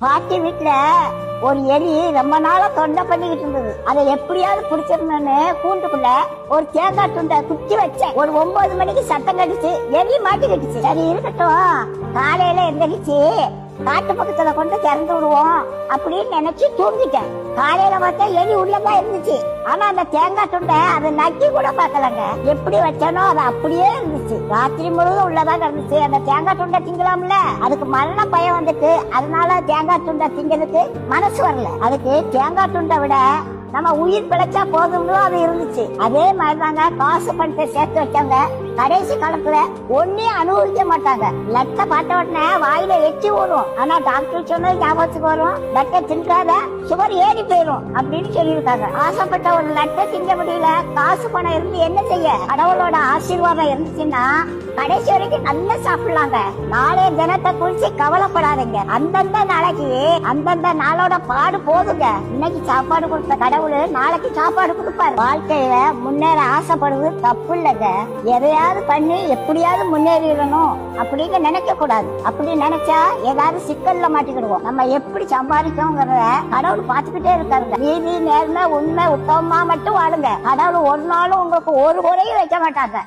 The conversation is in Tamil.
பாட்டி வீட்டுல ஒரு எலி ரொம்ப நாளா தொண்டை பண்ணிக்கிட்டு இருந்தது. அதை எப்படியாவது பிடிச்சிருந்தோன்னு கூண்டுக்குள்ள ஒரு தேங்காய் துண்டை குத்தி வச்சேன். ஒரு 9 மணிக்கு சத்தம் கடிச்சு எலி மாட்டிக்கிட்டுச்சு. சரி இருக்கட்டும், காலையில எந்திரிச்சு காட்டு பக்கத்துல கொண்டு திறந்து விடுவோம் அப்படின்னு நினைச்சு தூங்கிட்டேன். காலையில பார்த்தா எலி உள்ளதான் இருந்துச்சு. ஆனா அந்த தேங்காய் துண்டை அதை நக்கி கூட பார்க்கலங்க. எப்படி வச்சானோ அது அப்படியே இருந்துச்சு. ராத்திரி முழுவதும் உள்ளதான் இருந்துச்சு. அந்த தேங்காய் துண்டை திங்கலாம்ல, அதுக்கு மரண பயம் வந்துட்டு அதனால தேங்காய் துண்டை திங்கிறதுக்கு மனசு வரல. அதுக்கு தேங்காய் துண்டை விட நம்ம உயிர் பிழைச்சா போதும்னு அது இருந்துச்சு. அதே மாதிரிதாங்க காசு பணத்தை சேர்த்து வச்சாங்க. கடைசி காலத்துல ஒன்னே அனுபவிக்க மாட்டாங்க. லட்ட பார்த்த உடனே வாயில எச்சி ஊறும். ஆனா டாக்டர் சொன்னது ஞாபகத்துக்கு வரும், லட்டை தின்காத சுகர் ஏறி போயிரும் அப்படின்னு சொல்லியிருக்காங்க. ஆசைப்பட்ட ஒரு லட்டை திங்க முடியல, காசு பணம் இருந்து என்ன செய்ய? கடவுளோட ஆசீர்வாதம் இருந்துச்சுன்னா கடைசி வரைக்கும் நல்லா சாப்பிடலாங்க. நாளைய தினத்தை குறிச்சு கவலைப்படாதீங்க. அந்தந்த நாளைக்கு அந்தந்த நாளோட பாடு போதுங்க. இன்னைக்கு சாப்பாடு கொடுத்த கடவுள் நாளைக்கு சாப்பாடு கொடுப்பாரு. வாழ்க்கையில முன்னேற ஆசைப்படுறது தப்பு இல்லைங்க. எதையாவது பண்ணி எப்படியாவது முன்னேறிடணும் அப்படின்னு நினைக்க கூடாது. அப்படி நினைச்சா ஏதாவது சிக்கல்ல மாட்டிக்கிடுவோம். நம்ம எப்படி சம்பாதிக்கோங்கிறத கடவுள் பார்த்துக்கிட்டே இருக்காருங்க. நீதி நேர்மை உண்மை உத்தமமா மட்டும் வாழுங்க. கடவுள் ஒரு நாளும் உங்களுக்கு ஒரு குறையும் வைக்க மாட்டாங்க.